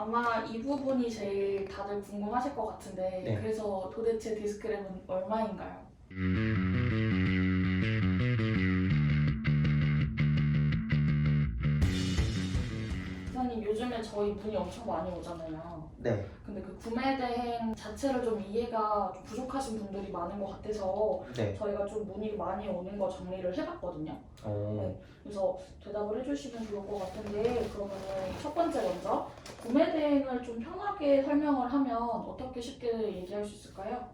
아마 이 부분이 제일 다들 궁금하실 것 같은데 네. 그래서 도대체 디스크랩은 얼마인가요? 기사님 요즘에 저희 문의 엄청 많이 오잖아요. 네. 근데 그 구매 대행 자체를 좀 이해가 좀 부족하신 분들이 많은 것 같아서 네. 저희가 좀 문의 많이 오는 거 정리를 해봤거든요. 오. 네, 그래서 대답을 해주시면 좋을 것 같은데 그러면은 첫 번째 먼저 구매 대행을 좀 편하게 설명을 하면 어떻게 쉽게 얘기할 수 있을까요?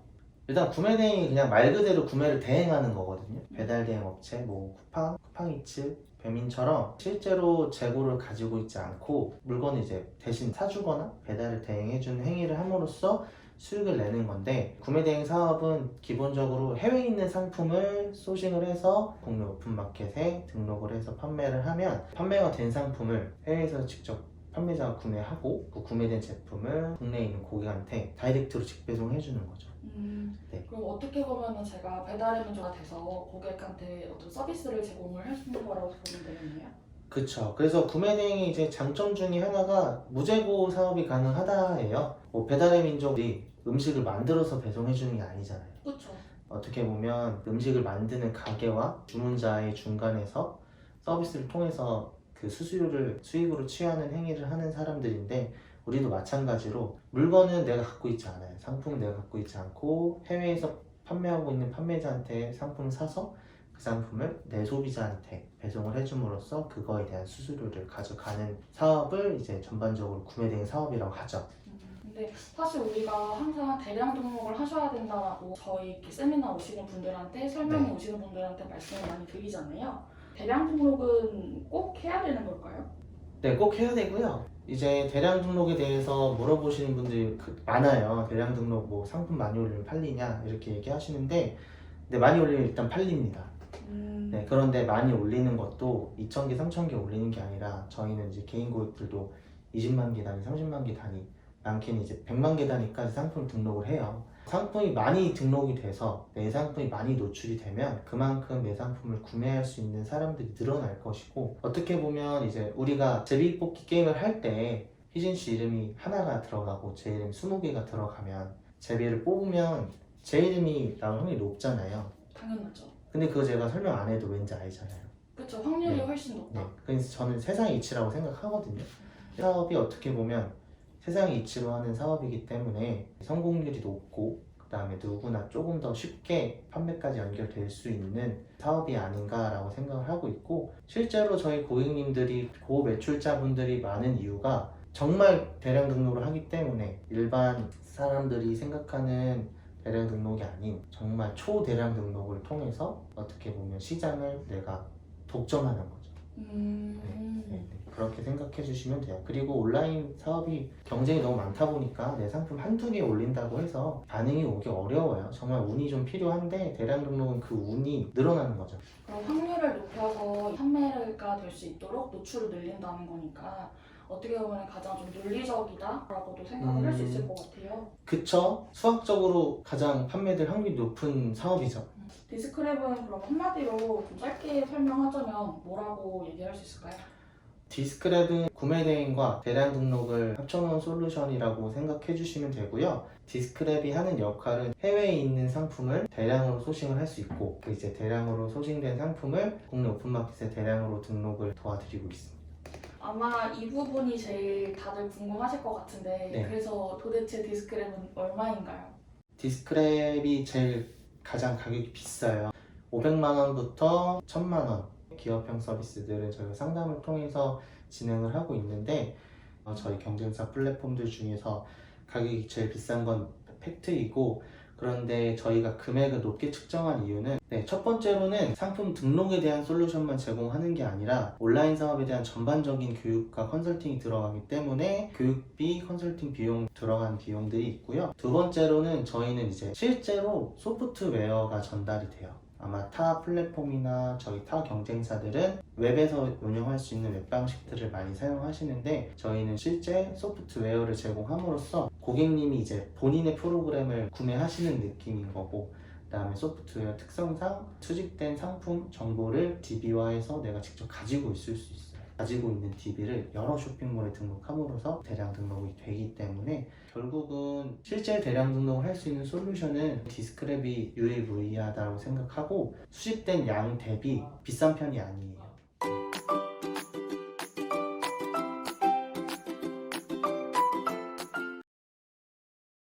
일단 구매 대행이 그냥 말 그대로 구매를 대행하는 거거든요. 배달 대행 업체, 뭐 쿠팡이츠, 배민처럼 실제로 재고를 가지고 있지 않고 물건을 이제 대신 사주거나 배달을 대행해주는 행위를 함으로써 수익을 내는 건데, 구매 대행 사업은 기본적으로 해외에 있는 상품을 소싱을 해서 국내 오픈마켓에 등록을 해서 판매를 하면, 판매가 된 상품을 해외에서 직접 판매자가 구매하고 그 구매된 제품을 국내에 있는 고객한테 다이렉트로 직배송해 주는 거죠. 네. 그럼 어떻게 보면은 제가 배달의 민족가 돼서 고객한테 어떤 서비스를 제공을 해주는 거라고 보면 되겠네요? 그쵸. 그래서 구매 대행의 이제 장점 중에 하나가 무재고 사업이 가능하다예요. 뭐 배달의 민족이 음식을 만들어서 배송해 주는 게 아니잖아요. 그렇죠. 어떻게 보면 음식을 만드는 가게와 주문자의 중간에서 서비스를 통해서 그 수수료를 수익으로 취하는 행위를 하는 사람들인데, 우리도 마찬가지로 물건은 내가 갖고 있지 않아요. 상품은 내가 갖고 있지 않고 해외에서 판매하고 있는 판매자한테 상품을 사서 그 상품을 내 소비자한테 배송을 해줌으로써 그거에 대한 수수료를 가져가는 사업을 이제 전반적으로 구매대행 사업이라고 하죠. 근데 사실 우리가 항상 대량 등록을 하셔야 된다고 저희 이렇게 세미나 오시는 분들한테 설명회 네. 오시는 분들한테 말씀을 많이 드리잖아요. 대량 등록은 꼭 해야 되는 걸까요? 네, 꼭 해야 되고요. 이제 대량 등록에 대해서 물어보시는 분들이 많아요. 대량 등록 뭐 상품 많이 올리면 팔리냐 이렇게 얘기하시는데, 네, 많이 올리면 일단 팔립니다. 네, 그런데 많이 올리는 것도 2,000개, 3,000개 올리는 게 아니라 저희는 이제 개인 고객들도 20만 개 단위, 30만 개 단위, 많게는 이제 100만 개 단위까지 상품 등록을 해요. 상품이 많이 등록이 돼서 내 상품이 많이 노출이 되면 그만큼 내 상품을 구매할 수 있는 사람들이 늘어날 것이고, 어떻게 보면 이제 우리가 제비뽑기 게임을 할 때 희진 씨 이름이 하나가 들어가고 제 이름이 20개가 들어가면 제비를 뽑으면 제 이름이 나올 확률이 높잖아요. 당연하죠. 근데 그거 제가 설명 안 해도 왠지 알잖아요. 그쵸, 확률이 네. 훨씬 높다. 네. 그래서 저는 세상의 이치라고 생각하거든요. 사업이 어떻게 보면 세상의 이치로 하는 사업이기 때문에 성공률이 높고, 그 다음에 누구나 조금 더 쉽게 판매까지 연결될 수 있는 사업이 아닌가라고 생각을 하고 있고, 실제로 저희 고객님들이 고매출자분들이 많은 이유가 정말 대량 등록을 하기 때문에 일반 사람들이 생각하는 대량 등록이 아닌 정말 초대량 등록을 통해서 어떻게 보면 시장을 내가 독점하는 거죠. 네. 그렇게 생각해 주시면 돼요. 그리고 온라인 사업이 경쟁이 너무 많다 보니까 내 상품 한두 개 올린다고 해서 반응이 오기 어려워요. 정말 운이 좀 필요한데 대량 등록은 그 운이 늘어나는 거죠. 그럼 확률을 높여서 판매가 될 수 있도록 노출을 늘린다는 거니까 어떻게 보면 가장 좀 논리적이다라고도 생각을 할 수 있을 것 같아요. 그쵸? 수학적으로 가장 판매될 확률이 높은 사업이죠. 디스크랩은 그럼 한마디로 좀 짧게 설명하자면 뭐라고 얘기할 수 있을까요? 디스크랩은 구매 대행과 대량 등록을 합쳐놓은 솔루션이라고 생각해 주시면 되고요. 디스크랩이 하는 역할은 해외에 있는 상품을 대량으로 소싱을 할 수 있고, 그 이제 대량으로 소싱된 상품을 국내 오픈마켓에 대량으로 등록을 도와드리고 있습니다. 아마 이 부분이 제일 다들 궁금하실 것 같은데 네. 그래서 도대체 디스크랩은 얼마인가요? 디스크랩이 제일 가장 가격이 비싸요. 500만 원부터 1,000만 원 기업형 서비스들은 저희가 상담을 통해서 진행을 하고 있는데, 저희 경쟁사 플랫폼들 중에서 가격이 제일 비싼 건 팩트이고, 그런데 저희가 금액을 높게 측정한 이유는, 첫 번째로는 상품 등록에 대한 솔루션만 제공하는 게 아니라 온라인 사업에 대한 전반적인 교육과 컨설팅이 들어가기 때문에 교육비, 컨설팅 비용 들어간 비용들이 있고요. 두 번째로는 저희는 이제 실제로 소프트웨어가 전달이 돼요. 아마 타 플랫폼이나 저희 타 경쟁사들은 웹에서 운영할 수 있는 웹 방식들을 많이 사용하시는데, 저희는 실제 소프트웨어를 제공함으로써 고객님이 이제 본인의 프로그램을 구매하시는 느낌인 거고, 그 다음에 소프트웨어 특성상 수집된 상품 정보를 DB화해서 내가 직접 가지고 있을 수 있어요. 가지고 있는 DB를 여러 쇼핑몰에 등록함으로써 대량 등록이 되기 때문에 결국은 실제 대량 등록을 할 수 있는 솔루션은 디스크랩이 유일무이하다고 생각하고 수집된 양 대비 비싼 편이 아니에요.